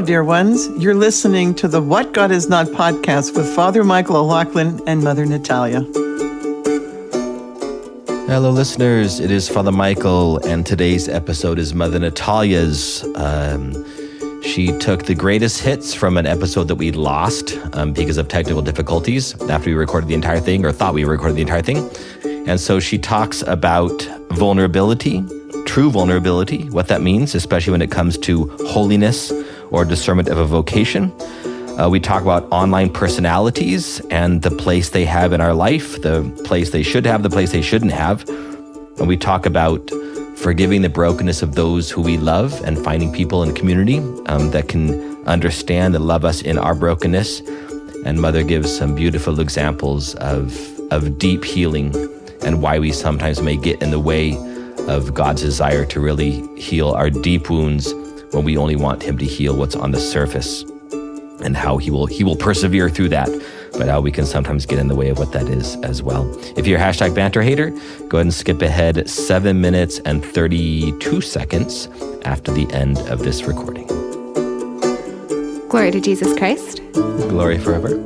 dear ones. You're listening to the What God Is Not podcast with Father Michael O'Loughlin and Mother Natalia. Hello, listeners. It is Father Michael, and today's episode is Mother Natalia's. She took the greatest hits from an episode that we lost because of technical difficulties after we recorded the entire thing, or thought we recorded the entire thing. And so she talks about vulnerability, true vulnerability, what that means, especially when it comes to holiness or discernment of a vocation. We talk about online personalities and the place they have in our life, the place they should have, the place they shouldn't have. And we talk about forgiving the brokenness of those who we love and finding people in community that can understand and love us in our brokenness. And Mother gives some beautiful examples of deep healing and why we sometimes may get in the way of God's desire to really heal our deep wounds when we only want Him to heal what's on the surface, and how He will persevere through that, but how we can sometimes get in the way of what that is as well. If you're a #banter hater, go ahead and skip ahead 7 minutes and 32 seconds after the end of this recording. Glory to Jesus Christ. Glory forever.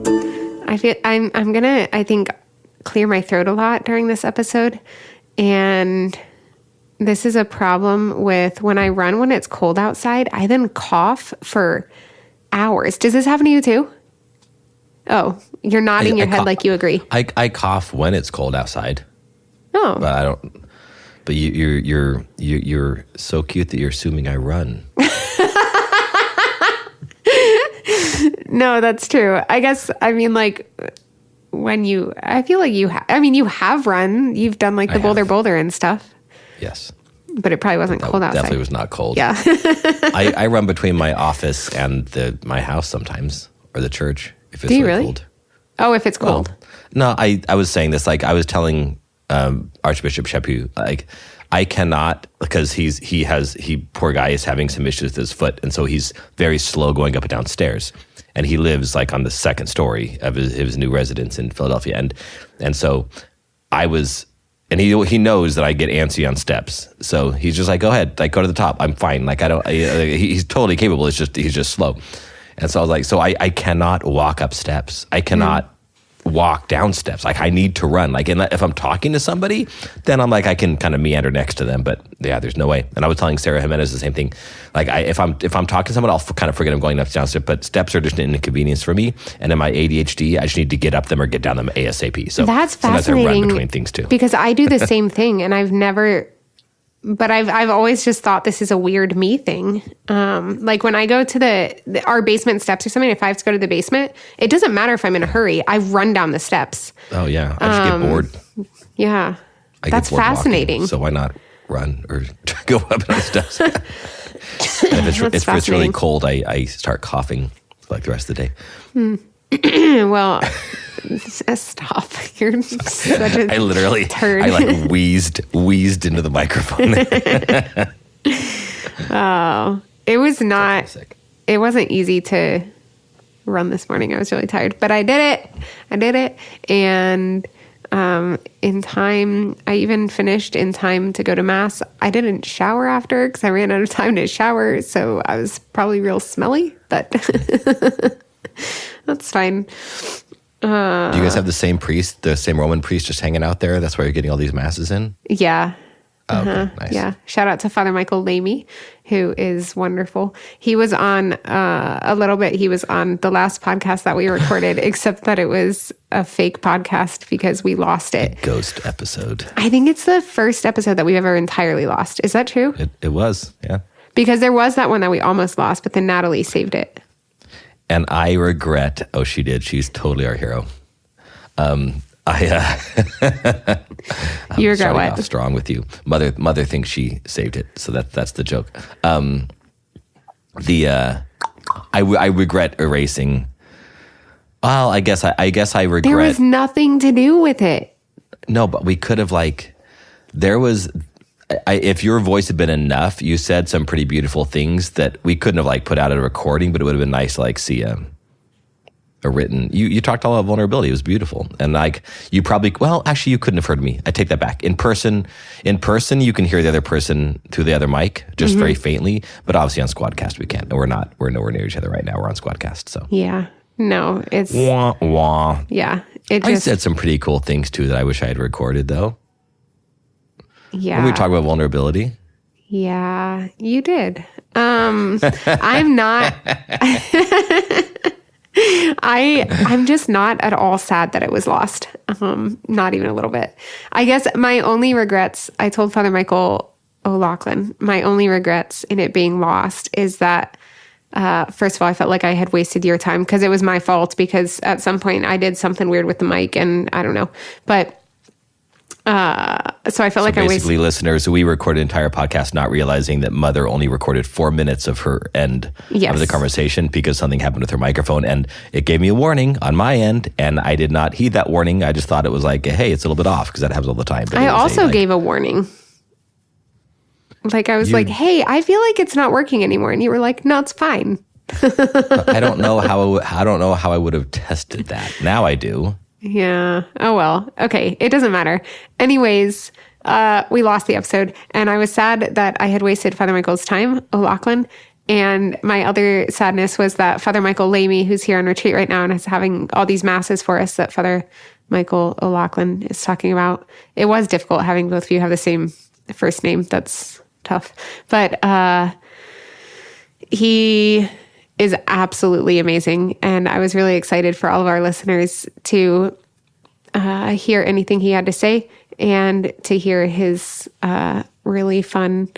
I feel I'm gonna, I think, clear my throat a lot during this episode, and this is a problem with when I run when it's cold outside. I then cough for hours. Does this happen to you too? Oh, you're nodding your head like you agree. I cough when it's cold outside. Oh, but I don't. But you're so cute that you're assuming I run. No, that's true. I guess, I mean, like, I feel like you have run. You've done like the boulder and stuff. Yes. But it probably wasn't cold outside. Definitely was not cold. Yeah. I run between my office and my house sometimes, or the church, if it's really cold. Oh, if it's cold. Well, no, I was saying this, like I was telling Archbishop Chaput, like I cannot, because poor guy is having some issues with his foot, and so he's very slow going up and down stairs. And he lives like on the second story of his new residence in Philadelphia. And so I was, and he knows that I get antsy on steps. So he's just like, go ahead, like go to the top. I'm fine. Like he's totally capable. He's just slow. And so I was like, so I cannot walk up steps. I cannot walk down steps. Like I need to run. Like, and if I'm talking to somebody, then I'm like, I can kind of meander next to them, but yeah, there's no way. And I was telling Sarah Jimenez the same thing. Like if I'm talking to someone, I'll kind of forget I'm going up down steps, but steps are just an inconvenience for me. And in my ADHD, I just need to get up them or get down them ASAP. So that's fascinating. Sometimes I run between things too. Because I do the same thing, and I've always just thought this is a weird me thing. Like when I go to our basement steps or something, if I have to go to the basement, it doesn't matter if I'm in a hurry. I run down the steps. Oh yeah, I just get bored. Yeah, that's fascinating. Walking, so why not run or go up the steps? And if it's really cold, I start coughing like the rest of the day. Well, stop. You're such a I literally turd. I like wheezed into the microphone. Oh, it wasn't easy to run this morning. I was really tired, but I did it. And in time, I even finished in time to go to Mass. I didn't shower after because I ran out of time to shower. So I was probably real smelly, but that's fine. Do you guys have the same priest, the same Roman priest just hanging out there? That's why you're getting all these masses in? Yeah. Oh, okay. Nice. Yeah. Shout out to Father Michael Lamy, who is wonderful. He was on a little bit. He was on the last podcast that we recorded, except that it was a fake podcast because we lost it. A ghost episode. I think it's the first episode that we've ever entirely lost. Is that true? It was, yeah. Because there was that one that we almost lost, but then Natalie saved it. And I regret, she did. She's totally our hero. You regret what? Off strong with you. Mother thinks she saved it, so that's the joke. I regret erasing. Well, I guess I regret. There was nothing to do with it. No, but we could have there was. If your voice had been enough, you said some pretty beautiful things that we couldn't have put out a recording, but it would have been nice to see written. You talked all about vulnerability. It was beautiful, and like you probably actually you couldn't have heard me. I take that back. In person, you can hear the other person through the other mic, just very faintly. But obviously on Squadcast we can't. And we're nowhere near each other right now. We're on Squadcast, so yeah. No, it's wah wah. Yeah, I said some pretty cool things too that I wish I had recorded though. Yeah, when we talk about vulnerability. Yeah, you did. I'm not. I'm just not at all sad that it was lost. Not even a little bit. I guess my only regrets, I told Father Michael O'Loughlin, my only regrets in it being lost is that, first of all, I felt like I had wasted your time because it was my fault because at some point I did something weird with the mic and I don't know. But so I felt like I wasted. Basically, listeners, we recorded an entire podcast not realizing that Mother only recorded 4 minutes of her end of the conversation because something happened with her microphone, and it gave me a warning on my end, and I did not heed that warning. I just thought it was like, hey, it's a little bit off because that happens all the time. But I also gave a warning. Like I was like, hey, I feel like it's not working anymore, and you were like, no, it's fine. I don't know how I would have tested that. Now I do. Yeah. Oh, well. Okay. It doesn't matter. Anyways, we lost the episode, and I was sad that I had wasted Father Michael's time, O'Loughlin. And my other sadness was that Father Michael Lamy, who's here on retreat right now and is having all these masses for us that Father Michael O'Loughlin is talking about. It was difficult having both of you have the same first name. That's tough. But he is absolutely amazing. And I was really excited for all of our listeners to hear anything he had to say and to hear his really fun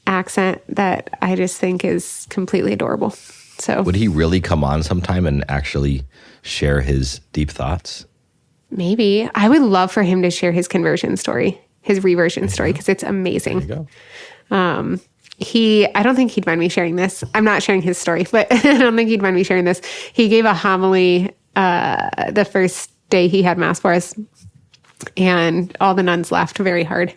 accent that I just think is completely adorable. So would he really come on sometime and actually share his deep thoughts? Maybe. I would love for him to share his conversion story, his reversion story, because it's amazing. There you go. I don't think he'd mind me sharing this. I'm not sharing his story, but I don't think he'd mind me sharing this. He gave a homily the first day he had Mass for us, and all the nuns laughed very hard.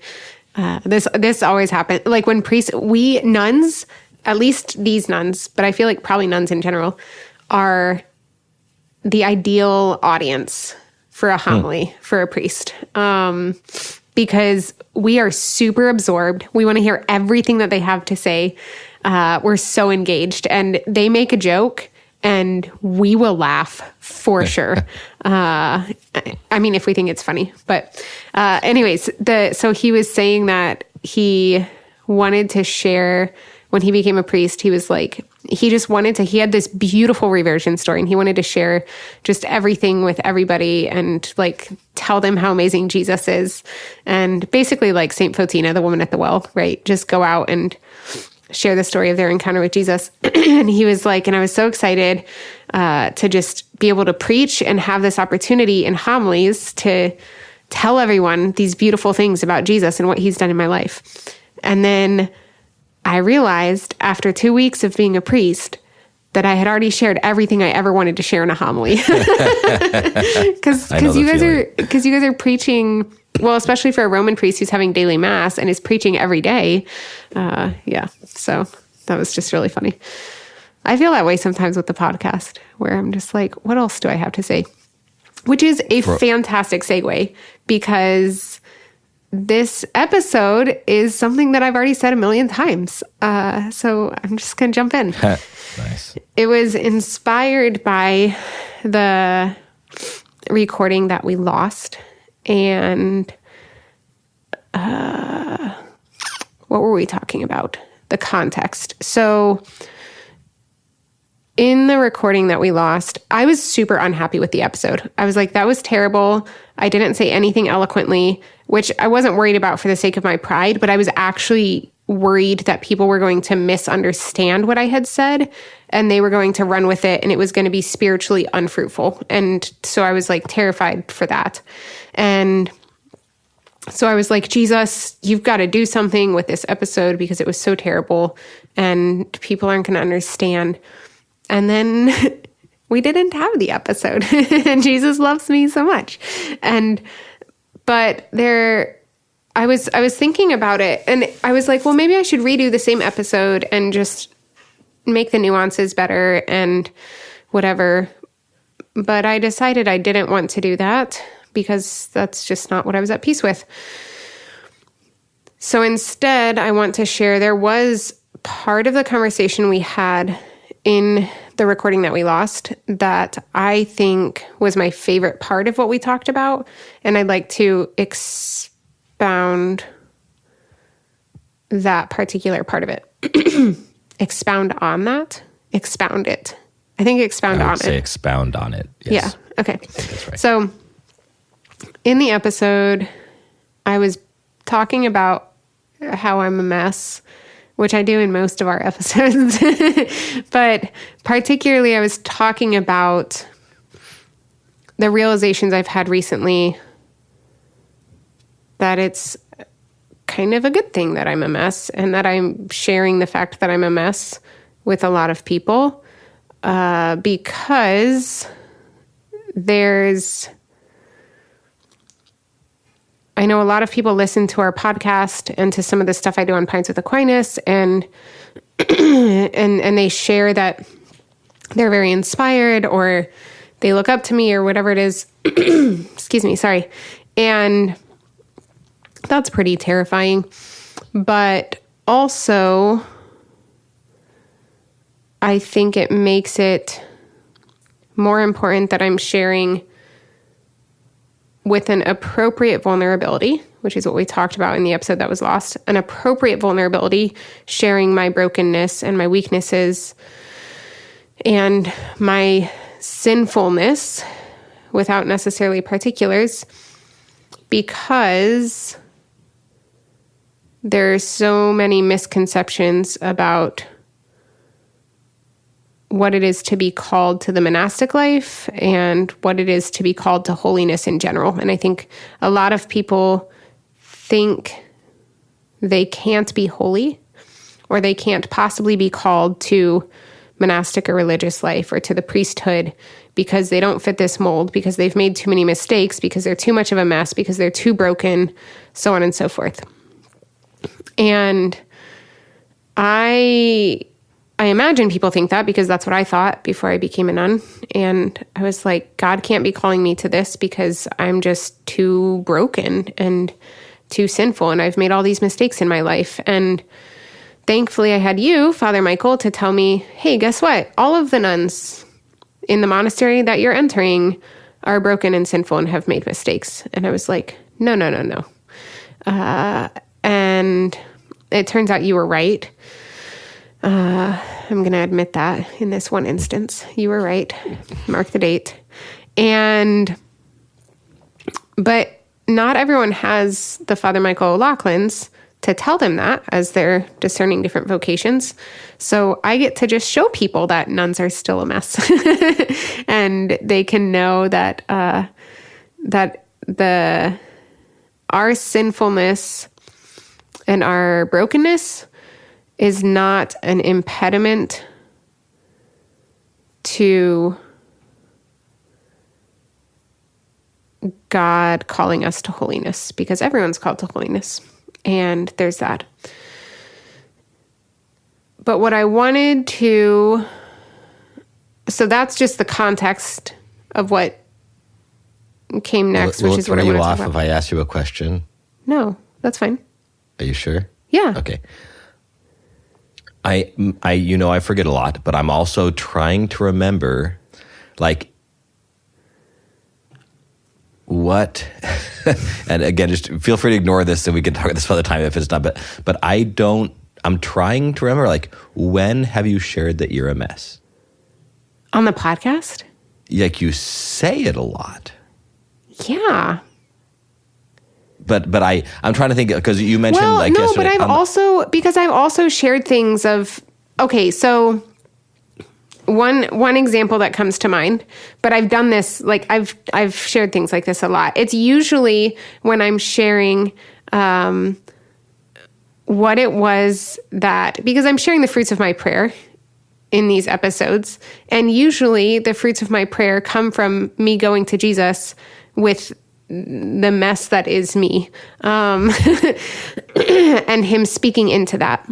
This always happened. Like when we nuns, at least these nuns, but I feel like probably nuns in general, are the ideal audience for a homily for a priest. Because we are super absorbed. We want to hear everything that they have to say. We're so engaged, and they make a joke and we will laugh for sure. I mean, if we think it's funny, but anyways, so he was saying that he wanted to share when he became a priest. He was like, he had this beautiful reversion story, and he wanted to share just everything with everybody and like tell them how amazing Jesus is. And basically like Saint Fotina, the woman at the well, right? Just go out and share the story of their encounter with Jesus. And he was like, and I was so excited to just be able to preach and have this opportunity in homilies to tell everyone these beautiful things about Jesus and what he's done in my life. And then I realized after 2 weeks of being a priest that I had already shared everything I ever wanted to share in a homily. Because you guys are preaching, well, especially for a Roman priest who's having daily Mass and is preaching every day. So that was just really funny. I feel that way sometimes with the podcast where I'm just like, what else do I have to say? Which is a fantastic segue, because this episode is something that I've already said a million times. So I'm just going to jump in. Nice. It was inspired by the recording that we lost. And what were we talking about? The context. So in the recording that we lost, I was super unhappy with the episode. I was like, that was terrible. I didn't say anything eloquently, which I wasn't worried about for the sake of my pride, but I was actually worried that people were going to misunderstand what I had said and they were going to run with it and it was going to be spiritually unfruitful. And so I was like terrified for that. And so I was like, Jesus, you've got to do something with this episode because it was so terrible and people aren't going to understand. And then we didn't have the episode and Jesus loves me so much. But I was thinking about it and I was like, well, maybe I should redo the same episode and just make the nuances better and whatever. But I decided I didn't want to do that because that's just not what I was at peace with. So instead, I want to share, there was part of the conversation we had in the recording that we lost that I think was my favorite part of what we talked about. And I'd like to expound that particular part of it. Expound on that? Expound it. I think expound on it. I would say expound on it. Yes. Yeah. Okay. I think that's right. So in the episode, I was talking about how I'm a mess, which I do in most of our episodes. But particularly, I was talking about the realizations I've had recently that it's kind of a good thing that I'm a mess and that I'm sharing the fact that I'm a mess with a lot of people because I know a lot of people listen to our podcast and to some of the stuff I do on Pints with Aquinas, and and they share that they're very inspired or they look up to me or whatever it is. Excuse me, sorry. And that's pretty terrifying. But also, I think it makes it more important that I'm sharing with an appropriate vulnerability, which is what we talked about in the episode that was lost, an appropriate vulnerability, sharing my brokenness and my weaknesses and my sinfulness without necessarily particulars, because there's so many misconceptions about what it is to be called to the monastic life and what it is to be called to holiness in general. And I think a lot of people think they can't be holy or they can't possibly be called to monastic or religious life or to the priesthood because they don't fit this mold, because they've made too many mistakes, because they're too much of a mess, because they're too broken, so on and so forth. And I imagine people think that because that's what I thought before I became a nun. And I was like, God can't be calling me to this because I'm just too broken and too sinful. And I've made all these mistakes in my life. And thankfully I had you, Father Michael, to tell me, hey, guess what? All of the nuns in the monastery that you're entering are broken and sinful and have made mistakes. And I was like, no. And it turns out you were right. I'm going to admit that in this one instance, you were right. Mark the date. But not everyone has the Father Michael O'Loughlin's to tell them that as they're discerning different vocations. So I get to just show people that nuns are still a mess and they can know that, our sinfulness and our brokenness is not an impediment to God calling us to holiness, because everyone's called to holiness, and there's that. But what I wanted to, so that's just the context of what came next, which is what I want to talk about. Will it throw you off if I ask you a question? No, that's fine. Are you sure? Yeah. Okay. I forget a lot, but I'm also trying to remember, like, what, and again, just feel free to ignore this and we can talk about this another time if it's not, but I'm trying to remember, like, when have you shared that you're a mess? On the podcast? Like, you say it a lot. Yeah. But I'm trying to think, because you mentioned yesterday. But I've also shared things of, okay, so one example that comes to mind, but I've done this, like I've shared things like this a lot. It's usually when I'm sharing what it was that, because I'm sharing the fruits of my prayer in these episodes, and usually the fruits of my prayer come from me going to Jesus with the mess that is me, and him speaking into that.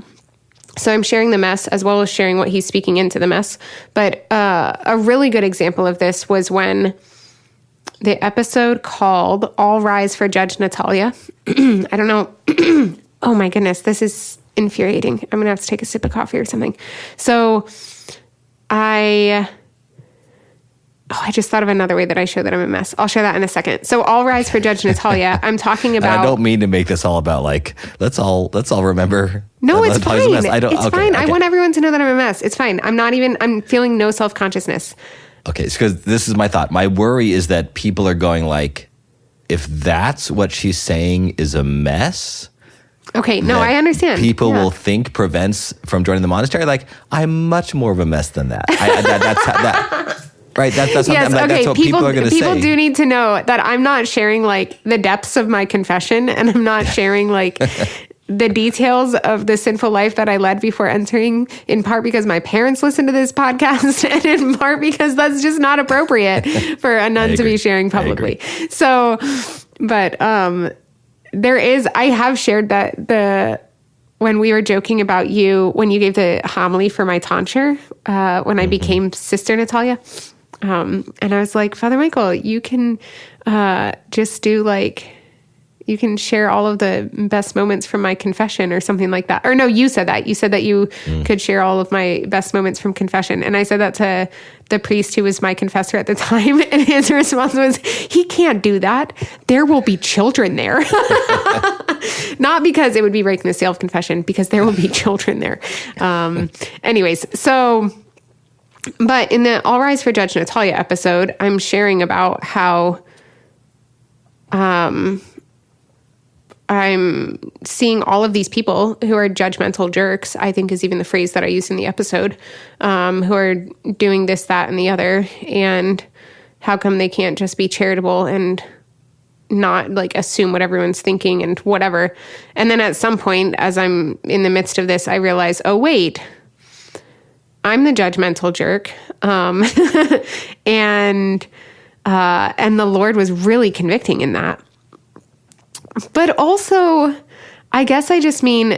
So I'm sharing the mess as well as sharing what he's speaking into the mess. But a really good example of this was when the episode called All Rise for Judge Natalia. I don't know. Oh my goodness, this is infuriating. I'm going to have to take a sip of coffee or something. So I just thought of another way that I show that I'm a mess. I'll share that in a second. So All Rise for Judge Natalia. I'm talking about. And I don't mean to make this all about like, let's all remember. No, it's fine. It's fine. Okay. I want everyone to know that I'm a mess. It's fine. I'm feeling no self-consciousness. Okay, because this is my thought. My worry is that people are going like, if that's what she's saying is a mess. Okay, no, I understand. People will think prevents from joining the monastery. Like, I'm much more of a mess than that. Right? That's yes, okay. That's what people are going to say. People do need to know that I'm not sharing like the depths of my confession, and I'm not sharing like the details of the sinful life that I led before entering, in part because my parents listen to this podcast, and in part because that's just not appropriate for a nun to be sharing publicly. So, but I have shared that when we were joking about you, when you gave the homily for my tonsure, when I became Sister Natalia, and I was like, Father Michael, you can just do like, you can share all of the best moments from my confession or something like that. Or no, you said that. You said that you could share all of my best moments from confession. And I said that to the priest who was my confessor at the time. And his response was, he can't do that. There will be children there. Not because it would be breaking the seal of confession, because there will be children there. Anyways, so, but in the All Rise for Judge Natalia episode, I'm sharing about how, I'm seeing all of these people who are judgmental jerks, I think is even the phrase that I used in the episode, who are doing this, that, and the other. And how come they can't just be charitable and not like assume what everyone's thinking and whatever. And then at some point, as I'm in the midst of this, I realize, oh, wait, I'm the judgmental jerk. And the Lord was really convicting in that. But also, I guess I just mean,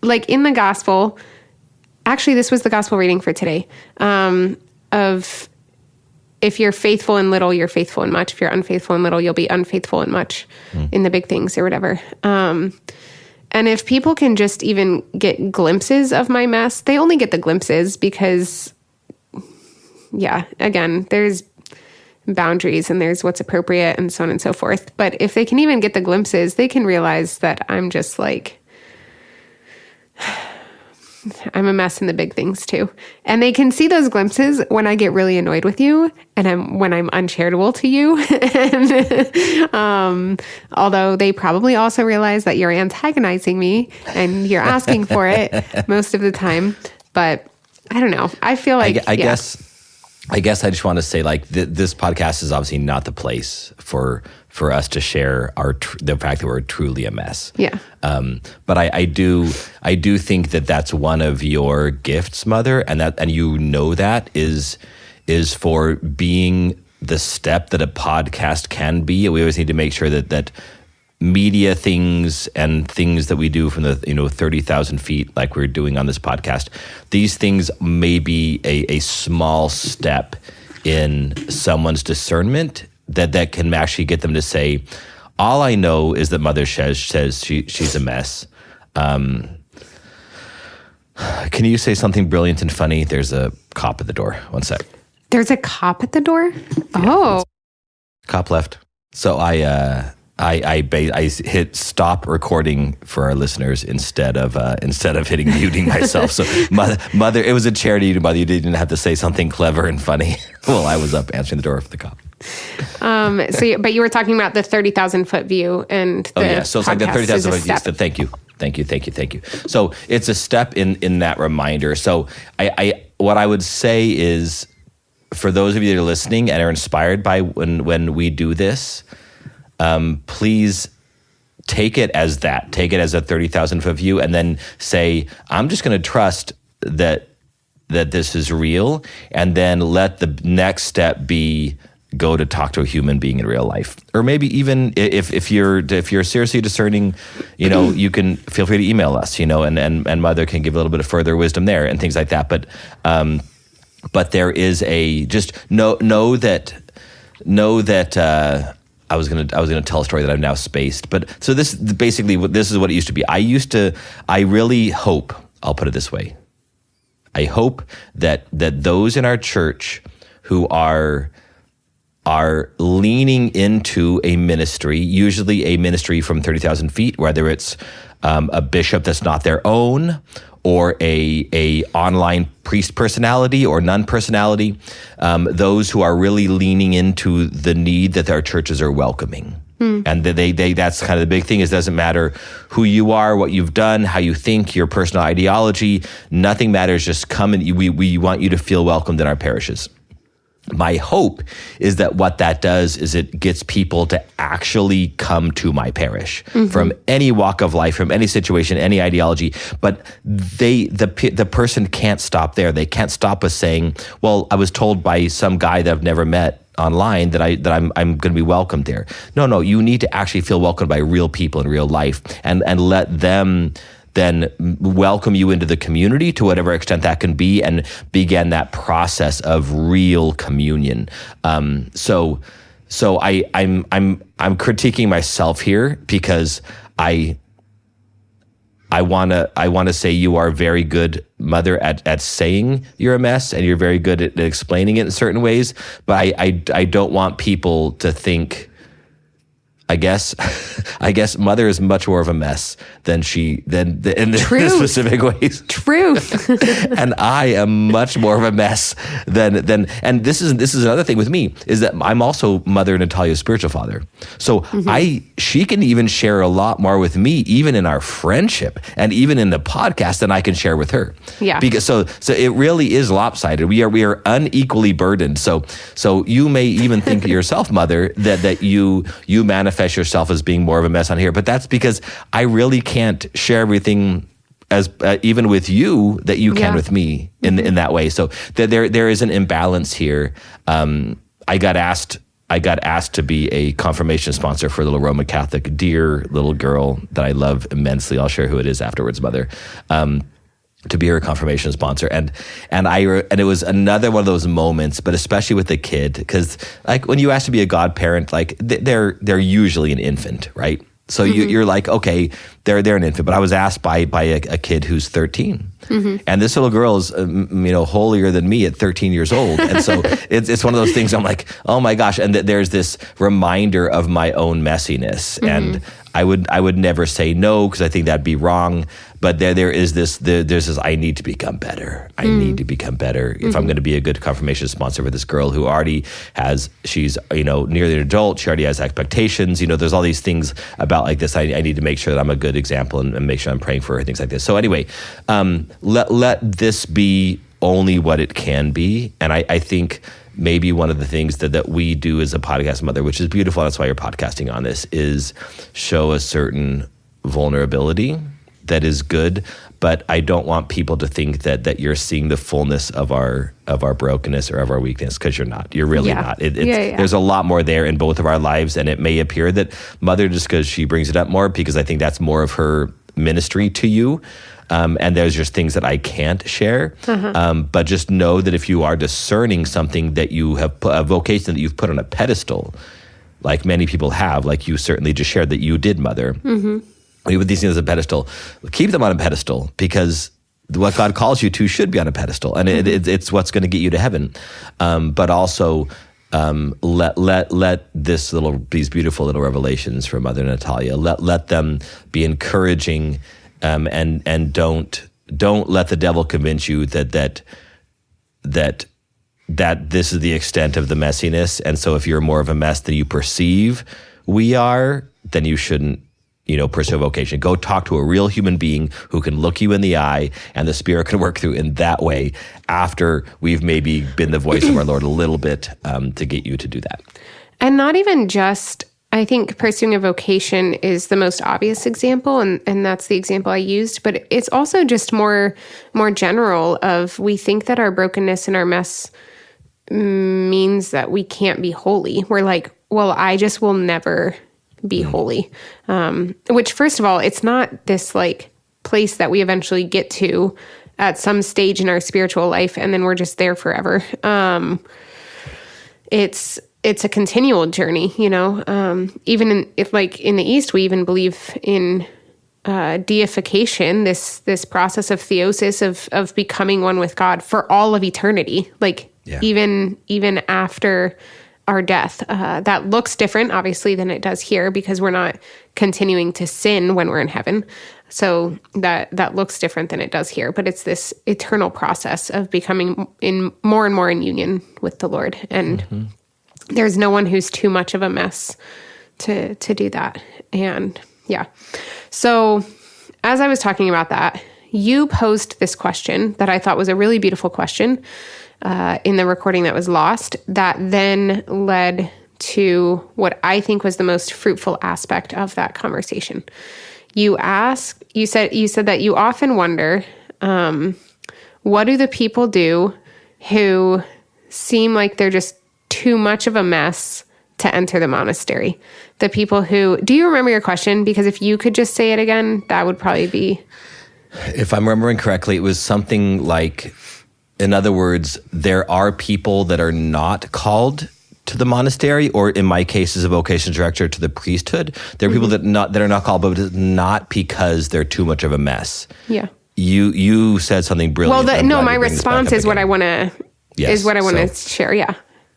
like in the gospel, actually, this was the gospel reading for today, of if you're faithful in little, you're faithful in much. If you're unfaithful in little, you'll be unfaithful in much, in the big things or whatever. And if people can just even get glimpses of my mess, they only get the glimpses because, yeah, again, there's boundaries and there's what's appropriate and so on and so forth. But if they can even get the glimpses, they can realize that I'm just like, I'm a mess in the big things too. And they can see those glimpses when I get really annoyed with you and when I'm uncharitable to you. And, although they probably also realize that you're antagonizing me and you're asking for it most of the time. But I don't know. I feel like, I guess I just want to say, like, this podcast is obviously not the place for us to share the fact that we're truly a mess. Yeah. But I do think that that's one of your gifts, Mother, and you know that is for being the step that a podcast can be. We always need to make sure that media things and things that we do from the 30,000 feet, like we're doing on this podcast, these things may be a small step in someone's discernment that can actually get them to say, all I know is that Mother says she's a mess. Can you say something brilliant and funny? There's a cop at the door. One sec. There's a cop at the door? Yeah, cop left. So I hit stop recording for our listeners instead of hitting muting myself. So mother, it was a charity to Mother. You didn't have to say something clever and funny while I was up answering the door for the cop. But you were talking about the 30,000 foot view and so it's like the 30,000 foot view. So thank you. So it's a step in that reminder. So what I would say is, for those of you that are listening and are inspired by when we do this, please take it as that. Take it as a 30,000 foot view, and then say, I'm just going to trust that this is real, and then let the next step be go to talk to a human being in real life. Or maybe even if you're seriously discerning, you can feel free to email us, and Mother can give a little bit of further wisdom there and things like that. But there is just know that I was gonna tell a story that I've now spaced. But so this is what it used to be. I really hope, I'll put it this way. I hope that those in our church who are leaning into a ministry, usually a ministry from 30,000 feet, whether it's a bishop that's not their own, or a online priest personality or nun personality, those who are really leaning into the need that our churches are welcoming. And that's kind of the big thing. Is it doesn't matter who you are, what you've done, how you think, your personal ideology, nothing matters. Just come and we want you to feel welcomed in our parishes. My hope is that what that does is it gets people to actually come to my parish from any walk of life, from any situation, any ideology. But the person can't stop there. They can't stop with saying, "Well, I was told by some guy that I've never met online that I'm going to be welcomed there." No, you need to actually feel welcomed by real people in real life, and let them then welcome you into the community to whatever extent that can be, and begin that process of real communion. So I'm critiquing myself here because I want to say you are very good, Mother, at saying you're a mess, and you're very good at explaining it in certain ways. But I don't want people to think. I guess Mother is much more of a mess than in the specific ways. Truth. And I am much more of a mess than and this is another thing with me, is that I'm also Mother Natalia's spiritual father. So she can even share a lot more with me, even in our friendship and even in the podcast, than I can share with her. Yeah. Because so it really is lopsided. We are unequally burdened. So you may even think of yourself, Mother, that you manifest yourself as being more of a mess on here, but that's because I really can't share everything as even with you that you can with me in that way. So there is an imbalance here. I got asked to be a confirmation sponsor for a little Roman Catholic, dear little girl that I love immensely. I'll share who it is afterwards, Mother. To be her confirmation sponsor, and it was another one of those moments, but especially with the kid, because like when you ask to be a godparent, like they're usually an infant, right? So you're like, okay, they're an infant. But I was asked by a kid who's 13, and this little girl is holier than me at 13 years old, and so it's one of those things. I'm like, oh my gosh, and there's this reminder of my own messiness, and I would never say no, because I think that'd be wrong. But there's this I need to become better. I need to become better if I'm going to be a good confirmation sponsor for this girl who already she's nearly an adult. She already has expectations. There's all these things about like this. I need to make sure that I'm a good example and make sure I'm praying for her, things like this. So anyway, let this be only what it can be. And I think maybe one of the things that we do as a podcast, Mother, which is beautiful, and that's why you're podcasting on this, is show a certain vulnerability that is good. But I don't want people to think that you're seeing the fullness of our brokenness or of our weakness, because you're not. You're really not. There's a lot more there in both of our lives, and it may appear that Mother, just because she brings it up more, because I think that's more of her ministry to you. And there's just things that I can't share. But just know that if you are discerning something that you have a vocation that you've put on a pedestal, like many people have, like you certainly just shared that you did, Mother. With these things as a pedestal, keep them on a pedestal, because what God calls you to should be on a pedestal, and it's what's going to get you to heaven. But also, let these beautiful little revelations from Mother Natalia, let them be encouraging. And don't let the devil convince you that this is the extent of the messiness. And so if you're more of a mess than you perceive we are, then you shouldn't, pursue a vocation. Go talk to a real human being who can look you in the eye, and the Spirit can work through in that way after we've maybe been the voice of our Lord a little bit, to get you to do that. And not even just, I think pursuing a vocation is the most obvious example, and that's the example I used, but it's also just more general of, we think that our brokenness and our mess means that we can't be holy. We're like, well, I just will never be holy. Which, first of all, it's not this like place that we eventually get to at some stage in our spiritual life, and then we're just there forever. It's a continual journey, you know. Even if like in the East, we even believe in deification, this process of theosis of becoming one with God for all of eternity, like even after our death. That looks different, obviously, than it does here because we're not continuing to sin when we're in heaven. So that looks different than it does here. But it's this eternal process of becoming more and more in union with the Lord. And there's no one who's too much of a mess to do that. And yeah. So as I was talking about that, you posed this question that I thought was a really beautiful question in the recording that was lost, that then led to what I think was the most fruitful aspect of that conversation. You said that you often wonder, what do the people do who seem like they're just too much of a mess to enter the monastery? The people who, do you remember your question? Because if you could just say it again, that would probably be. If I'm remembering correctly, it was something like, in other words, there are people that are not called to the monastery, or in my case as a vocation director, to the priesthood. There are people that are not called, but it's not because they're too much of a mess. Yeah. You said something brilliant. Well, my response is what I want to share. Yeah.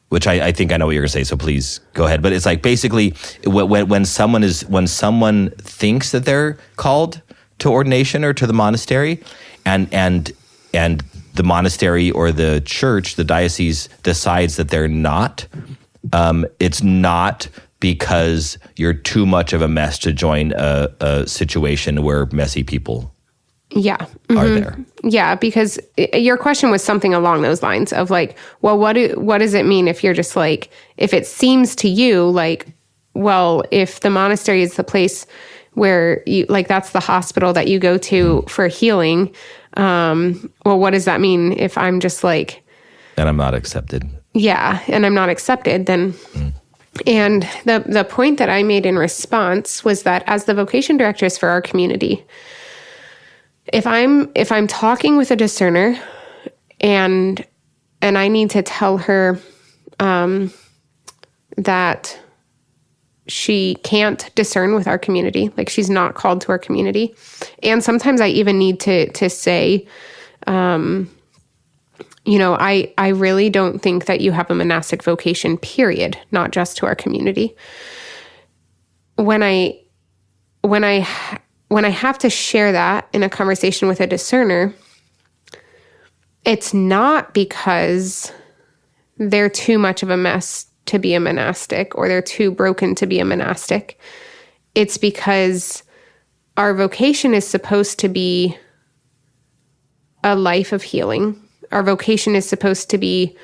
Which I think I know what you're going to say, so please go ahead. But it's like basically when someone thinks that they're called to ordination or to the monastery, and the monastery or the church, the diocese, decides that they're not, it's not because you're too much of a mess to join a situation where messy people are there. Yeah, because your question was something along those lines of like, well, what does it mean if you're just like, if it seems to you like, well, if the monastery is the place where you, like, that's the hospital that you go to for healing, well, what does that mean if I'm just like... And I'm not accepted. Yeah, and I'm not accepted, then... And the point that I made in response was that as the vocation directors for our community, if I'm talking with a discerner and I need to tell her that she can't discern with our community, like she's not called to our community, and sometimes I even need to say, you know, I really don't think that you have a monastic vocation, period, not just to our community. When I have to share that in a conversation with a discerner, it's not because they're too much of a mess to be a monastic or they're too broken to be a monastic. It's because our vocation is supposed to be a life of healing. Our vocation is supposed to be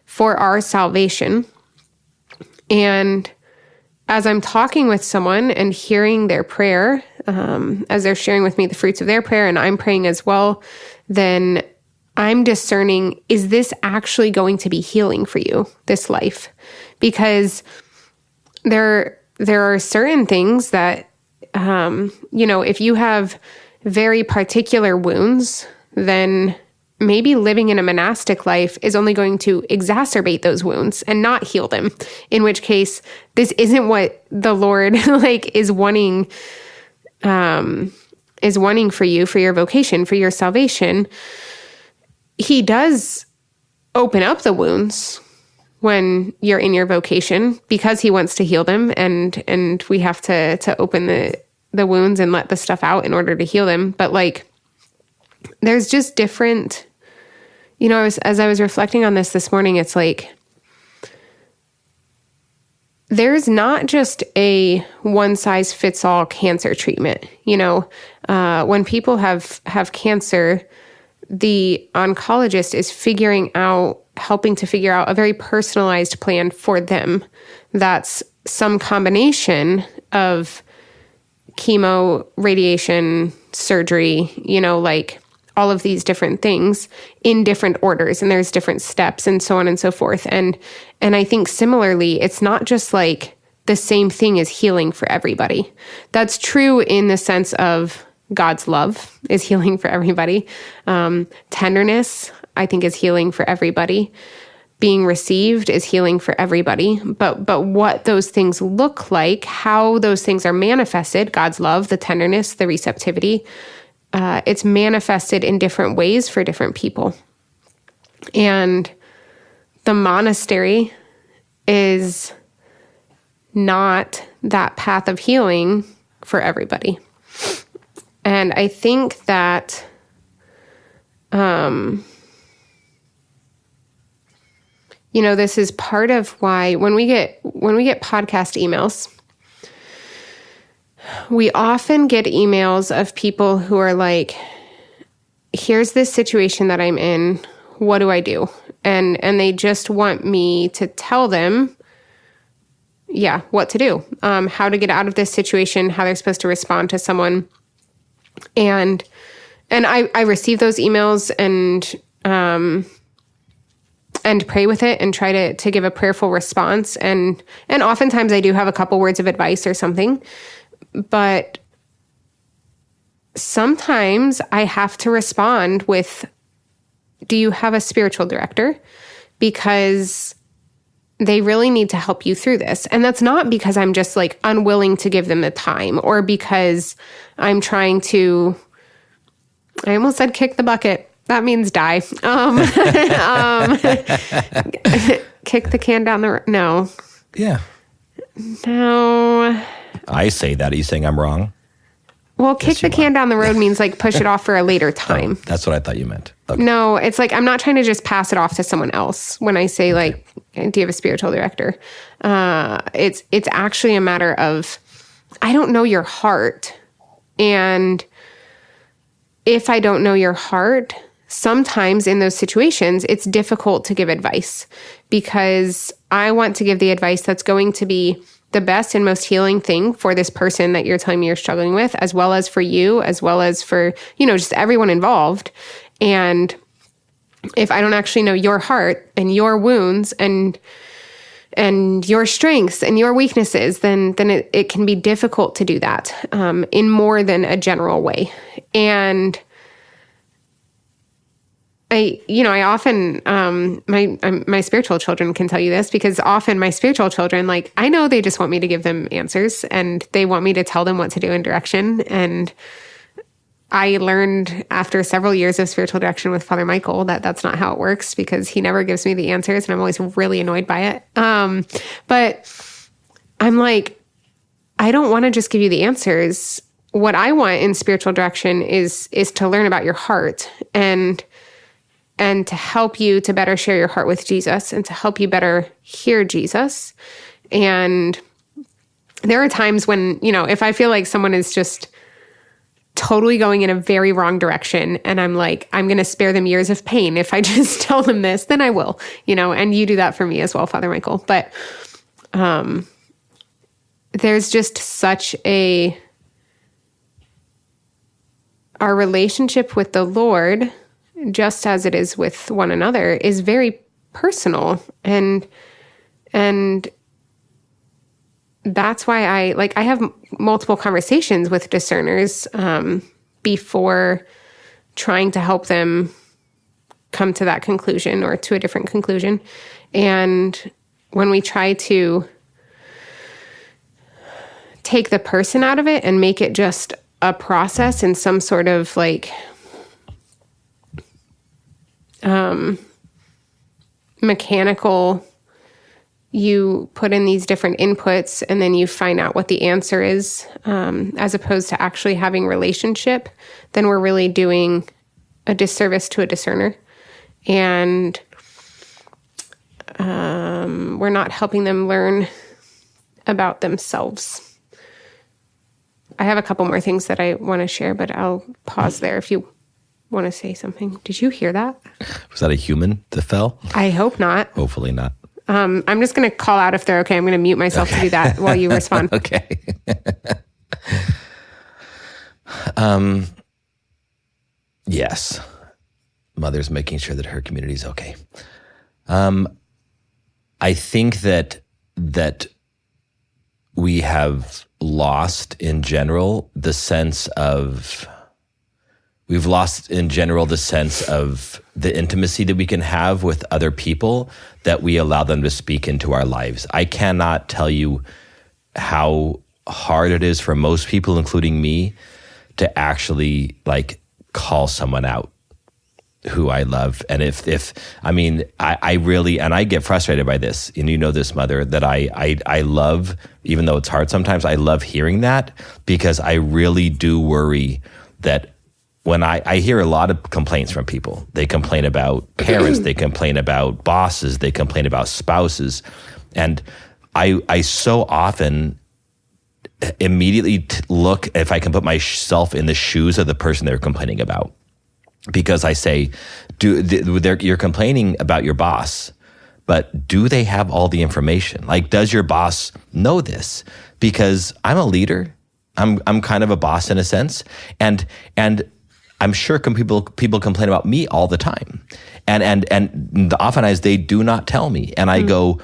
for our salvation. And as I'm talking with someone and hearing their prayer, as they're sharing with me the fruits of their prayer, and I'm praying as well, then I'm discerning, is this actually going to be healing for you, this life? Because there are certain things that, you know, if you have very particular wounds, then maybe living in a monastic life is only going to exacerbate those wounds and not heal them. In which case, this isn't what the Lord is wanting for you, for your vocation, for your salvation. He does open up the wounds when you're in your vocation because he wants to heal them, and we have to open the wounds and let the stuff out in order to heal them. But there's just different, you know, as I was reflecting on this morning, it's like, there's not just a one-size-fits-all cancer treatment. You know, when people have cancer, the oncologist is helping to figure out a very personalized plan for them. That's some combination of chemo, radiation, surgery, you know, all of these different things in different orders, and there's different steps and so on and so forth. And I think similarly, it's not just like the same thing as healing for everybody. That's true in the sense of God's love is healing for everybody. Tenderness, I think, is healing for everybody. Being received is healing for everybody. But what those things look like, how those things are manifested, God's love, the tenderness, the receptivity, it's manifested in different ways for different people. And the monastery is not that path of healing for everybody. And I think that this is part of why when we get podcast emails, we often get emails of people who are like, here's this situation that I'm in. What do I do? And they just want me to tell them, what to do, how to get out of this situation, how they're supposed to respond to someone. And I receive those emails and pray with it and try to give a prayerful response. And oftentimes I do have a couple words of advice or something, but sometimes I have to respond with, do you have a spiritual director? Because they really need to help you through this. And that's not because I'm just like unwilling to give them the time, or because I'm trying to, I almost said kick the bucket. That means die. Kick the can down the road. No. Yeah. No. I say that. Are you saying I'm wrong? Well, kick the can down the road means like push it off for a later time. Oh, that's what I thought you meant. Okay. No, it's like I'm not trying to just pass it off to someone else when I say like, do you have a spiritual director? It's actually a matter of, I don't know your heart. And if I don't know your heart, sometimes in those situations, it's difficult to give advice because I want to give the advice that's going to be the best and most healing thing for this person that you're telling me you're struggling with, as well as for you, as well as for, just everyone involved. And if I don't actually know your heart and your wounds and your strengths and your weaknesses, then it can be difficult to do that in more than a general way. And I often, my spiritual children can tell you this, because often my spiritual children, like, I know they just want me to give them answers and they want me to tell them what to do in direction. And I learned after several years of spiritual direction with Father Michael that that's not how it works, because he never gives me the answers and I'm always really annoyed by it. But I'm like, I don't want to just give you the answers. What I want in spiritual direction is to learn about your heart and to help you to better share your heart with Jesus and to help you better hear Jesus. And there are times when, if I feel like someone is just totally going in a very wrong direction and I'm like, I'm going to spare them years of pain if I just tell them this, then I will, and you do that for me as well, Father Michael. But there's just such our relationship with the Lord, just as it is with one another, is very personal. And that's why I have multiple conversations with discerners before trying to help them come to that conclusion or to a different conclusion. And when we try to take the person out of it and make it just a process and some sort of like mechanical, you put in these different inputs and then you find out what the answer is, as opposed to actually having relationship, then we're really doing a disservice to a discerner. And we're not helping them learn about themselves. I have a couple more things that I want to share, but I'll pause there if you want to say something. Did you hear that? Was that a human that fell? I hope not. Hopefully not. I'm just going to call out if they're okay. I'm going to mute myself to do that while you respond. Okay. Yes. Mother's making sure that her community is okay. I think that we have lost in general the sense of the intimacy that we can have with other people, that we allow them to speak into our lives. I cannot tell you how hard it is for most people, including me, to actually call someone out who I love. And I really, and I get frustrated by this, and you know this, Mother, that I love, even though it's hard sometimes, I love hearing that, because I really do worry that when I hear a lot of complaints from people. They complain about parents, they complain about bosses, they complain about spouses. And I so often immediately look if I can put myself in the shoes of the person they're complaining about. Because I say, you're complaining about your boss, but do they have all the information? Does your boss know this? Because I'm a leader. I'm kind of a boss in a sense. And I'm sure people complain about me all the time. And oftentimes they do not tell me. And I go,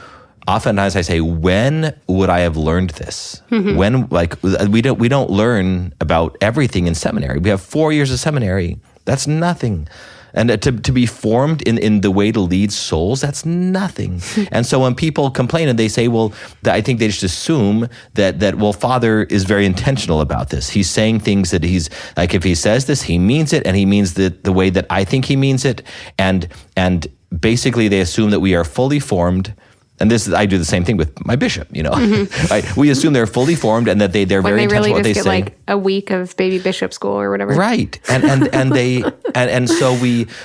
oftentimes I say, when would I have learned this? When, we don't learn about everything in seminary. We have 4 years of seminary. That's nothing. And to be formed in the way to lead souls, that's nothing. And so when people complain and they say, well, I think they just assume that Father is very intentional about this. He's saying things that he's, if he says this, he means it, and he means the way that I think he means it. And basically they assume that we are fully formed. And I do the same thing with my bishop, Right? We assume they're fully formed and that they're very intentional really what they say. Get a week of baby bishop school or whatever. Right. And so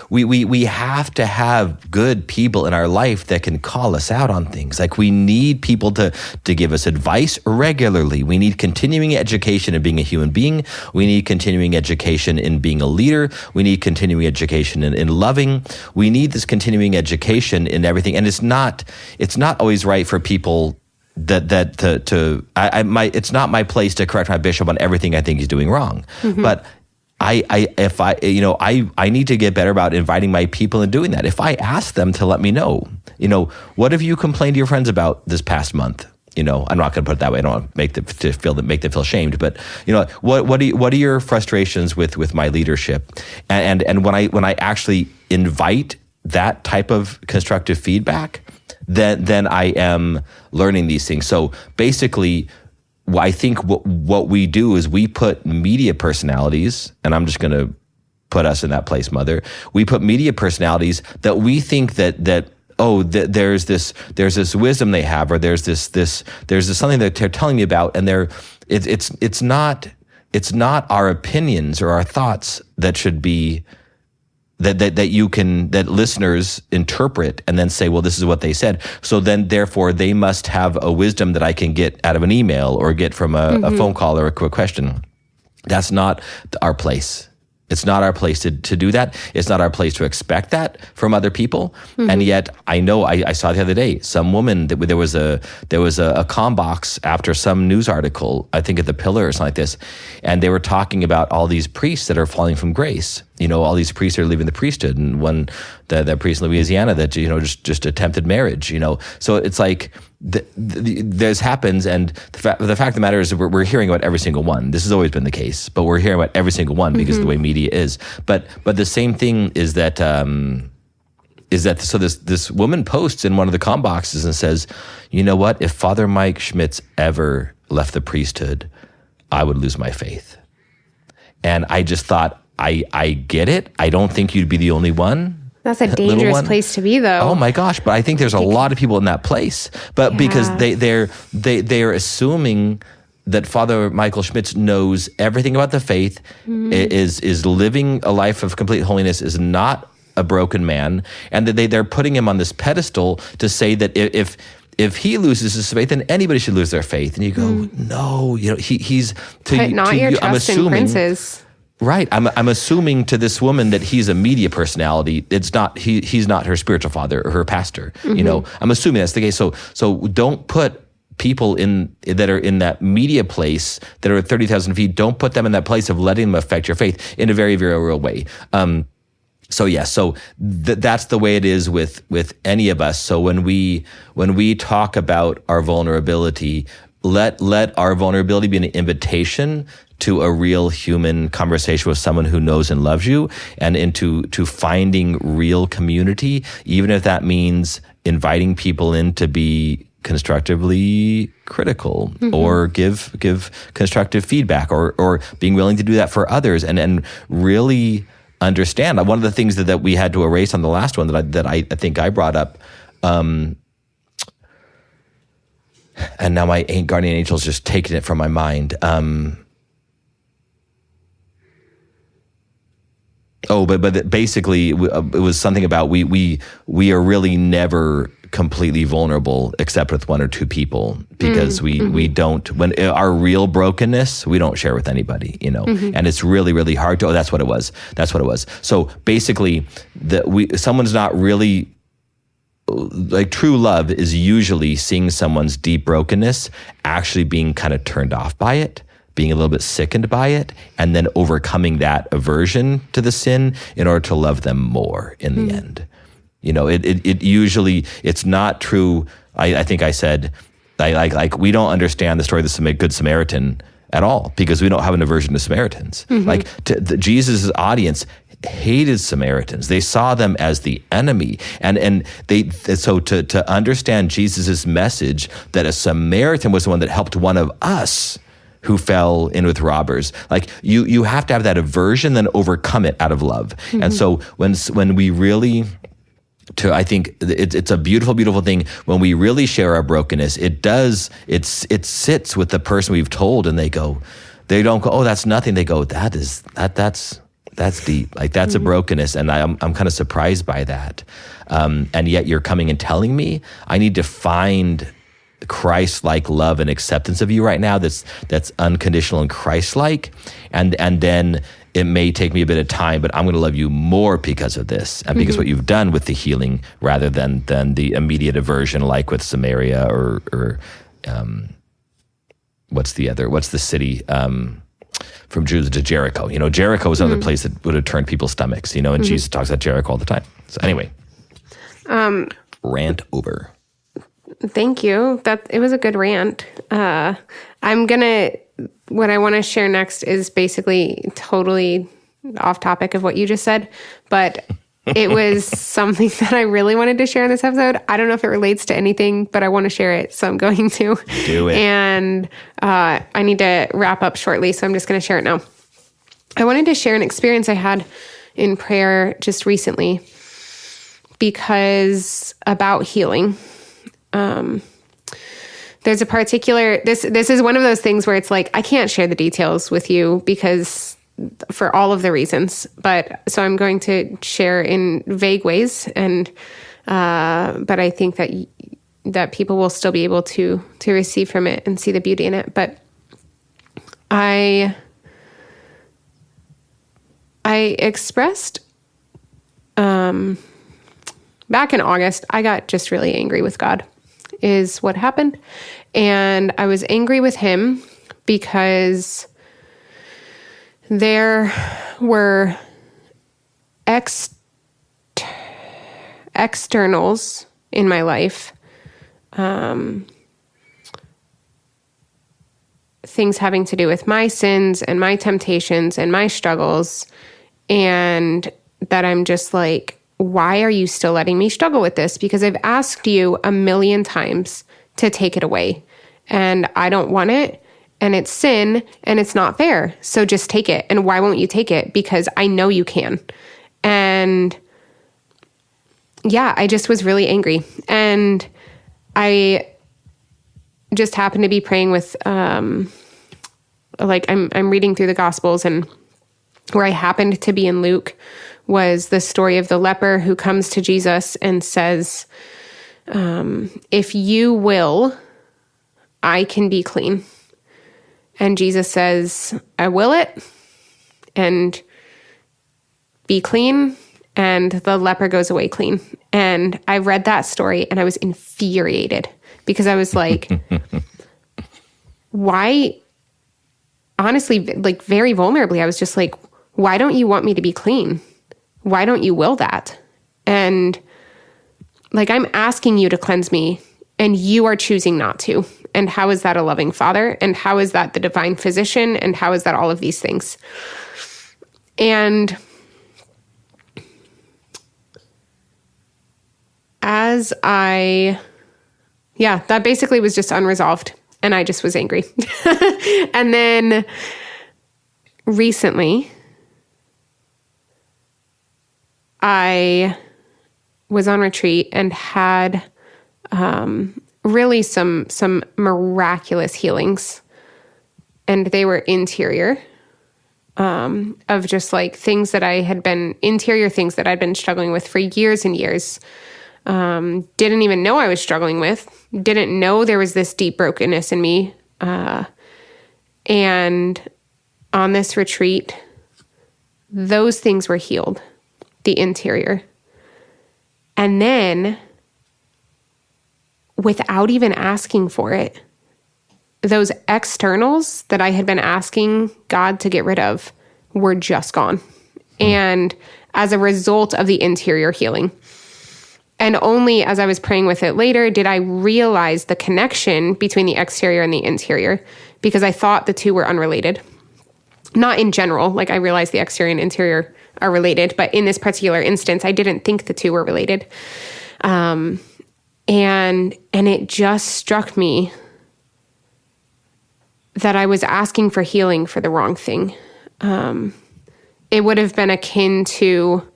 we have to have good people in our life that can call us out on things. We need people to give us advice regularly. We need continuing education in being a human being. We need continuing education in being a leader. We need continuing education in loving. We need this continuing education in everything. And it's not always right for people it's not my place to correct my bishop on everything I think he's doing wrong. But I need to get better about inviting my people and doing that. If I ask them to let me know, what have you complained to your friends about this past month? I'm not going to put it that way. I don't want to make them feel shamed. But what are your frustrations with my leadership? And when I actually invite that type of constructive feedback, then I am learning these things. So basically, I think what we do is we put media personalities, and I'm just going to put us in that place, Mother. We put media personalities that we think that there's this wisdom they have, or there's this something that they're telling me about, and it's not our opinions or our thoughts that should be that listeners interpret and then say, well, this is what they said. So then, therefore, they must have a wisdom that I can get out of an email or get from a phone call or a quick question. That's not our place. It's not our place to do that. It's not our place to expect that from other people. And yet, I know I saw the other day some woman that there was a comm box after some news article, I think at the Pillar or something like this, and they were talking about all these priests that are falling from grace. All these priests are leaving the priesthood, and the priest in Louisiana that just attempted marriage. So it's this happens, and the fact of the matter is that we're hearing about every single one. This has always been the case, but we're hearing about every single one because of the way media is. But the same thing is that so this woman posts in one of the comm boxes and says, you know what? If Father Mike Schmitz ever left the priesthood, I would lose my faith. And I just thought, I get it. I don't think you'd be the only one. That's a dangerous place to be, though. Oh my gosh! But I think there's a lot of people in that place. But because they're assuming that Father Michael Schmitz knows everything about the faith, is living a life of complete holiness, is not a broken man, and that they're putting him on this pedestal to say that if he loses his faith, then anybody should lose their faith. And you go, no, he's put not your trust in princes. Right. I'm assuming to this woman that he's a media personality. It's not, he's not her spiritual father or her pastor. I'm assuming that's the case. So don't put people that are in that media place that are at 30,000 feet, don't put them in that place of letting them affect your faith in a very, very real way. So that's the way it is with any of us. So when we talk about our vulnerability, let our vulnerability be an invitation to a real human conversation with someone who knows and loves you, and into finding real community, even if that means inviting people in to be constructively critical or give constructive feedback, or being willing to do that for others, and really understand. One of the things that we had to erase on the last one that I think I brought up, and now my guardian angel's just taken it from my mind. But basically, it was something about we are really never completely vulnerable except with one or two people, because we don't, when our real brokenness, we don't share with anybody, and it's really, really hard to, that's what it was. So basically someone's not really, like, true love is usually seeing someone's deep brokenness, actually being kind of turned off by it, being a little bit sickened by it, and then overcoming that aversion to the sin in order to love them more in the end. It usually, it's not true. I think I said, like we don't understand the story of the Good Samaritan at all, because we don't have an aversion to Samaritans. Jesus' audience hated Samaritans. They saw them as the enemy. And so to understand Jesus' message that a Samaritan was the one that helped one of us who fell in with robbers, like you have to have that aversion, then overcome it out of love. And so when we really, I think it's a beautiful, beautiful thing when we really share our brokenness. It sits with the person we've told, and they don't go, oh, that's nothing. They go, that's deep. Like, that's a brokenness, and I'm kind of surprised by that. And yet you're coming and telling me I need to find Christ-like love and acceptance of you right now. That's unconditional and Christ-like, and then it may take me a bit of time, but I'm going to love you more because of this, and because what you've done with the healing, rather than the immediate aversion, like with Samaria or what's the city from Jews to Jericho? Jericho was another place that would have turned people's stomachs. And Jesus talks about Jericho all the time. So anyway, rant over. Thank you. It was a good rant. What I want to share next is basically totally off topic of what you just said, but it was something that I really wanted to share in this episode. I don't know if it relates to anything, but I want to share it, so I'm going to. Do it. And I need to wrap up shortly, so I'm just going to share it now. I wanted to share an experience I had in prayer just recently, because about healing. There's a particular, this is one of those things where it's like, I can't share the details with you because for all of the reasons, but so I'm going to share in vague ways, and, but I think that people will still be able to receive from it and see the beauty in it. But I expressed, back in August, I got just really angry with God, is what happened. And I was angry with him because there were externals in my life, things having to do with my sins and my temptations and my struggles, and that I'm just like, why are you still letting me struggle with this? Because I've asked you 1,000,000 times to take it away, and I don't want it, and it's sin, and it's not fair. So just take it. And why won't you take it? Because I know you can. And yeah, I just was really angry. And I just happened to be praying with, I'm reading through the Gospels, and where I happened to be in Luke was the story of the leper who comes to Jesus and says, if you will, I can be clean. And Jesus says, I will it, and be clean. And the leper goes away clean. And I read that story and I was infuriated, because I was like, why, honestly, like very vulnerably, I was just like, why don't you want me to be clean? Why don't you will that? And like, I'm asking you to cleanse me and you are choosing not to. And how is that a loving father? And how is that the divine physician? And how is that all of these things? And that basically was just unresolved. And I just was angry. And then recently, I was on retreat and had really some miraculous healings. And they were interior, of just like interior things that I'd been struggling with for years and years. Didn't even know I was struggling with, didn't know there was this deep brokenness in me. And on this retreat, those things were healed, the interior. And then, without even asking for it, those externals that I had been asking God to get rid of were just gone. And as a result of the interior healing. And only as I was praying with it later did I realize the connection between the exterior and the interior, because I thought the two were unrelated. Not in general, like I realized the exterior and interior are related, but in this particular instance, I didn't think the two were related. And it just struck me that I was asking for healing for the wrong thing. It would have been akin to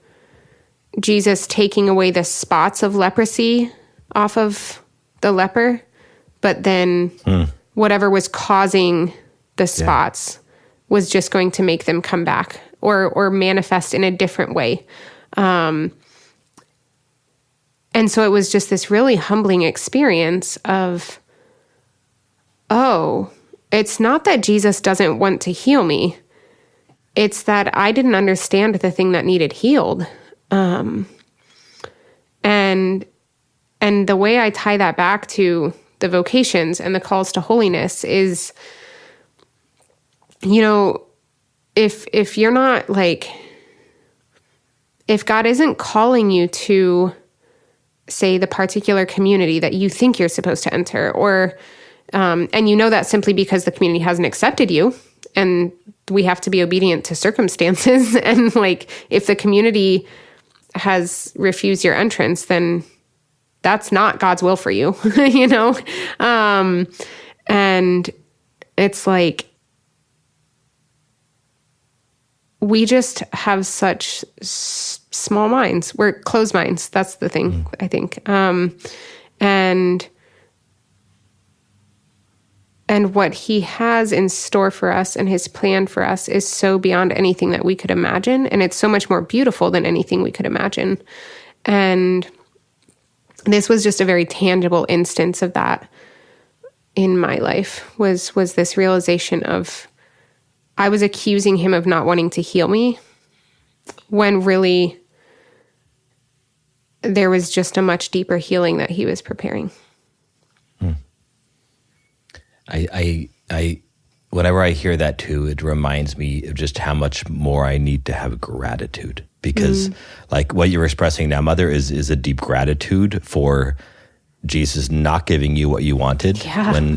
Jesus taking away the spots of leprosy off of the leper, but then whatever was causing the spots was just going to make them come back or manifest in a different way. And so it was just this really humbling experience of, oh, it's not that Jesus doesn't want to heal me. It's that I didn't understand the thing that needed healed. And the way I tie that back to the vocations and the calls to holiness is, you know, if you're not like, if God isn't calling you to, say, the particular community that you think you're supposed to enter, or, and you know that simply because the community hasn't accepted you, and we have to be obedient to circumstances. And like, if the community has refused your entrance, then that's not God's will for you, you know? And it's like, we just have such small minds. We're closed minds. That's the thing, I think. And what he has in store for us and his plan for us is so beyond anything that we could imagine. And it's so much more beautiful than anything we could imagine. And this was just a very tangible instance of that in my life, was this realization of, I was accusing him of not wanting to heal me, when really there was just a much deeper healing that he was preparing. I whenever I hear that too, it reminds me of just how much more I need to have gratitude, because like what you're expressing now, Mother, is a deep gratitude for Jesus not giving you what you wanted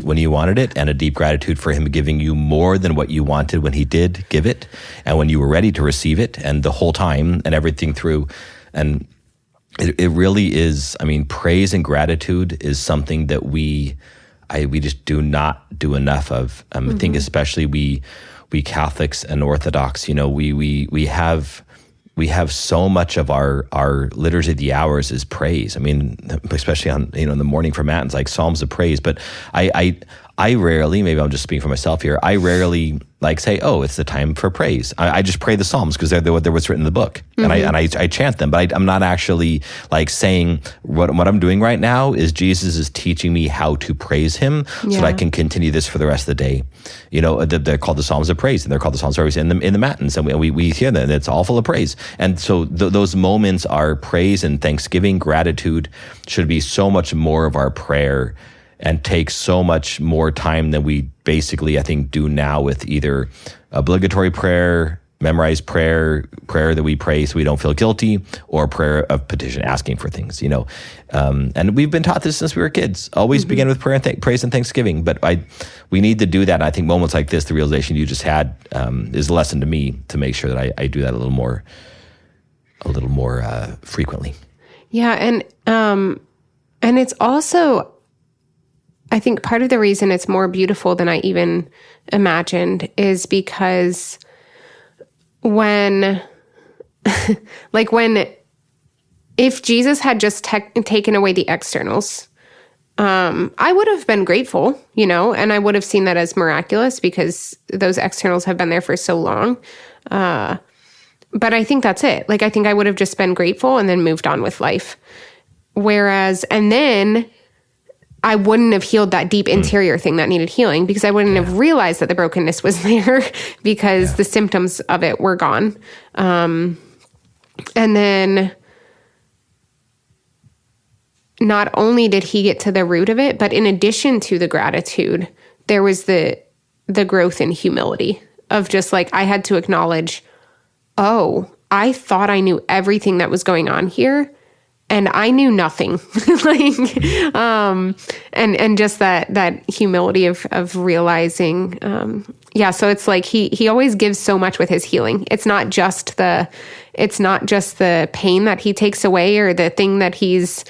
when you wanted it, and a deep gratitude for him giving you more than what you wanted when he did give it, and when you were ready to receive it, and the whole time and everything through. And it really is, I mean, praise and gratitude is something that we just do not do enough of. I think especially we Catholics and Orthodox, you know, we have so much of our liturgy of the hours is praise. I mean, especially on, you know, in the morning for Matins, like Psalms of praise. But I rarely, maybe I'm just speaking for myself here, I rarely like say, oh, it's the time for praise. I just pray the Psalms because they're what's written in the book, and I chant them. But I'm not actually like saying what I'm doing right now is Jesus is teaching me how to praise him so that I can continue this for the rest of the day. You know, they're called the Psalms of praise, and they're called the Psalms of praise in the Matins, and we hear them, and it's all full of praise. And so those moments are praise and thanksgiving, gratitude should be so much more of our prayer. and take so much more time than we basically, I think, do now with either obligatory prayer, memorized prayer that we pray so we don't feel guilty, or prayer of petition, asking for things, and we've been taught this since we were kids. Always begin with prayer and praise and thanksgiving. But we need to do that. And I think moments like this, the realization you just had, is a lesson to me to make sure that I do that a little more frequently. Yeah, and it's also, I think part of the reason it's more beautiful than I even imagined is because if Jesus had just taken away the externals, I would have been grateful, and I would have seen that as miraculous because those externals have been there for so long. But I think that's it. I think I would have just been grateful and then moved on with life. And then I wouldn't have healed that deep interior thing that needed healing because I wouldn't have realized that the brokenness was there because the symptoms of it were gone. And then not only did he get to the root of it, but in addition to the gratitude, there was the growth in humility of just I had to acknowledge, oh, I thought I knew everything that was going on here. And I knew nothing, and just that humility of realizing, So it's he always gives so much with his healing. It's not just the pain that he takes away or the thing that he's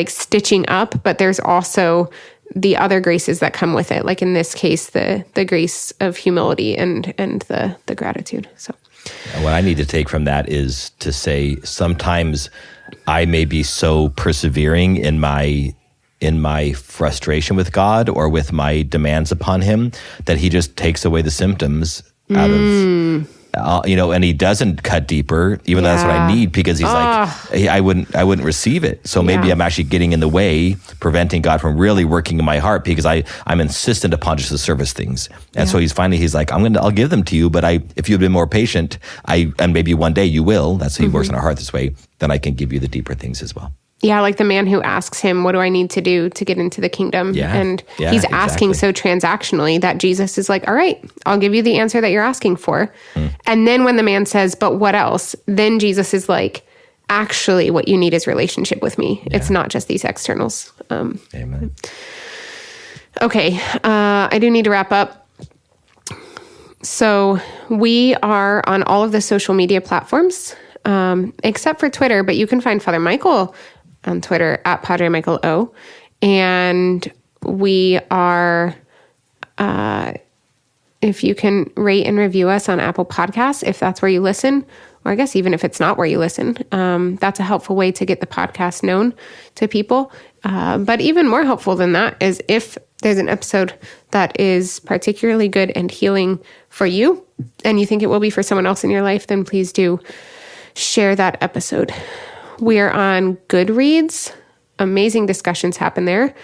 stitching up, but there's also the other graces that come with it. Like in this case, the grace of humility and the gratitude. So. What I need to take from that is to say sometimes I may be so persevering in my frustration with God or with my demands upon him that he just takes away the symptoms out of, and he doesn't cut deeper, even though that's what I need, because he's I wouldn't receive it. So maybe I'm actually getting in the way, preventing God from really working in my heart because I'm insistent upon just the surface things. And so he's like, I'll give them to you, but if you've been more patient, and maybe one day you will, that's how he works in our heart this way, then I can give you the deeper things as well. Yeah, like the man who asks him, what do I need to do to get into the kingdom? And he's asking so transactionally that Jesus is like, all right, I'll give you the answer that you're asking for. And then when the man says, but what else? Then Jesus is like, actually, what you need is relationship with me. Yeah. It's not just these externals. Amen. Okay, I do need to wrap up. So we are on all of the social media platforms, except for Twitter, but you can find Father Michael on Twitter at Padre Michael O. And we are, if you can rate and review us on Apple Podcasts, if that's where you listen, or I guess even if it's not where you listen, that's a helpful way to get the podcast known to people. But even more helpful than that is if there's an episode that is particularly good and healing for you, and you think it will be for someone else in your life, then please do share that episode. We are on Goodreads. Amazing discussions happen there.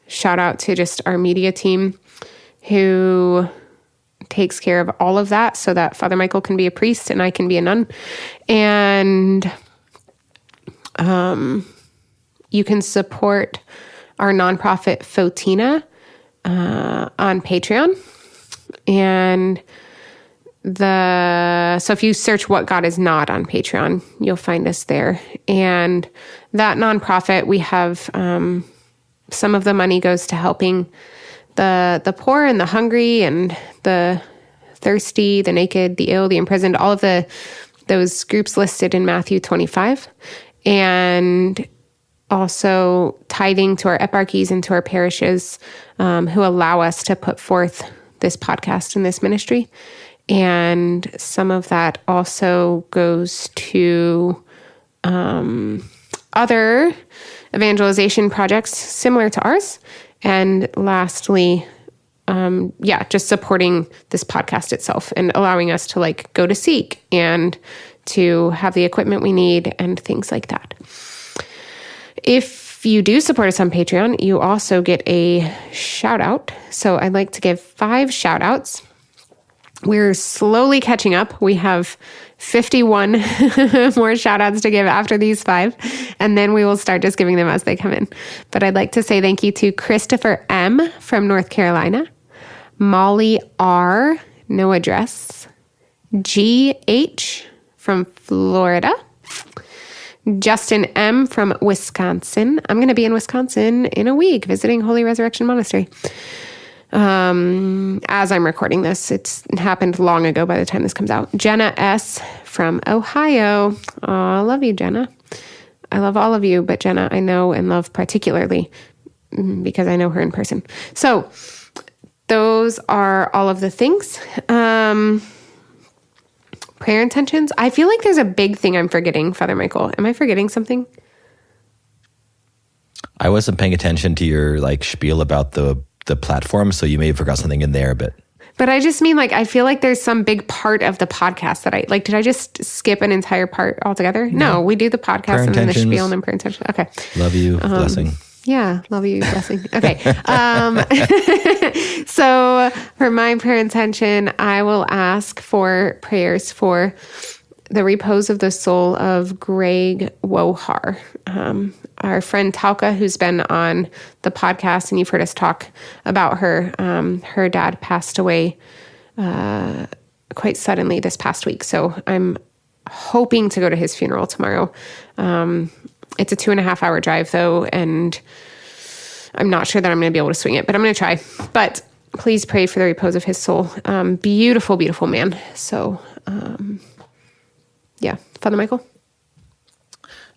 Shout out to just our media team who takes care of all of that so that Father Michael can be a priest and I can be a nun. And you can support our nonprofit Fotina on Patreon. And so if you search What God Is Not on Patreon, you'll find us there. And that nonprofit, we have some of the money goes to helping the poor and the hungry and the thirsty, the naked, the ill, the imprisoned, all of those groups listed in Matthew 25. And also tithing to our eparchies and to our parishes who allow us to put forth this podcast and this ministry. And some of that also goes to other evangelization projects similar to ours. And lastly, just supporting this podcast itself and allowing us to go to Seek and to have the equipment we need and things like that. If you do support us on Patreon, you also get a shout out. So I'd like to give 5 shout outs. We're slowly catching up. We have 51 more shout outs to give after these 5, and then we will start just giving them as they come in. But I'd like to say thank you to Christopher M. from North Carolina, Molly R., no address, G.H. from Florida, Justin M. from Wisconsin. I'm going to be in Wisconsin in a week visiting Holy Resurrection Monastery. As I'm recording this, it's happened long ago by the time this comes out. Jenna S. from Ohio. Oh, I love you, Jenna. I love all of you, but Jenna I know and love particularly because I know her in person. So those are all of the things. Prayer intentions. I feel like there's a big thing I'm forgetting, Father Michael. Am I forgetting something? I wasn't paying attention to your spiel about the platform, so you may have forgot something in there, but I just mean I feel like there's some big part of the podcast that did I just skip an entire part altogether? No, we do the podcast prayer and then the intentions. spiel and then prayer intention. Okay. Love you, blessing. Yeah, love you, blessing. Okay. So for my prayer intention, I will ask for prayers for the repose of the soul of Greg Wohar. Our friend Talca, who's been on the podcast, and you've heard us talk about her. Her dad passed away quite suddenly this past week. So I'm hoping to go to his funeral tomorrow. It's a 2.5-hour drive, though, and I'm not sure that I'm going to be able to swing it, but I'm going to try. But please pray for the repose of his soul. Beautiful, beautiful man. So, yeah. Father Michael?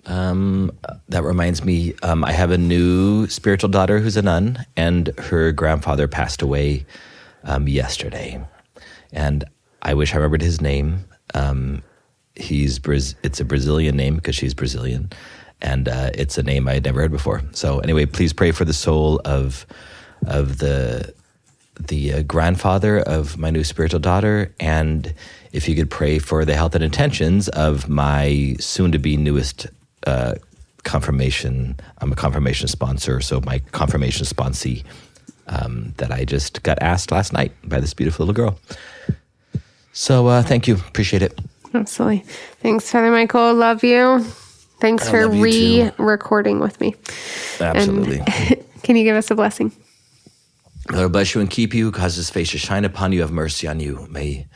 That reminds me, I have a new spiritual daughter who's a nun, and her grandfather passed away yesterday. And I wish I remembered his name. It's a Brazilian name because she's Brazilian, and it's a name I had never heard before. So anyway, please pray for the soul of the grandfather of my new spiritual daughter, and if you could pray for the health and intentions of my soon-to-be newest confirmation. I'm a confirmation sponsor, so my confirmation sponsee that I just got asked last night by this beautiful little girl. So thank you. Appreciate it. Absolutely. Thanks, Father Michael. Love you. Thanks for re-recording with me. Absolutely. And can you give us a blessing? The Lord bless you and keep you, cause his face to shine upon you, have mercy on you. May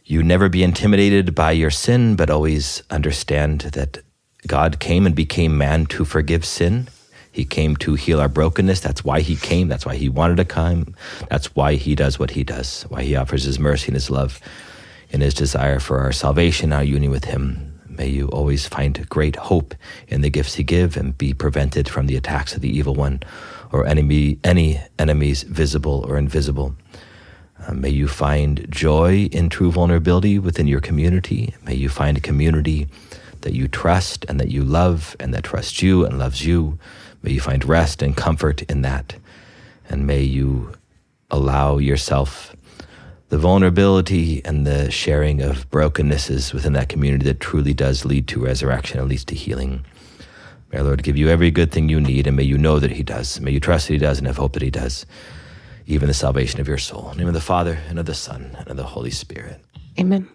you never be intimidated by your sin, but always understand that God came and became man to forgive sin. He came to heal our brokenness. That's why he came. That's why he wanted to come. That's why he does what he does, why he offers his mercy and his love and his desire for our salvation, our union with him. May you always find great hope in the gifts he gives and be prevented from the attacks of the evil one or any enemies, visible or invisible. May you find joy in true vulnerability within your community. May you find a community that you trust and that you love and that trusts you and loves you. May you find rest and comfort in that. And may you allow yourself the vulnerability and the sharing of brokennesses within that community that truly does lead to resurrection and leads to healing. May our Lord give you every good thing you need, and may you know that he does. May you trust that he does and have hope that he does, even the salvation of your soul. In the name of the Father, and of the Son, and of the Holy Spirit. Amen.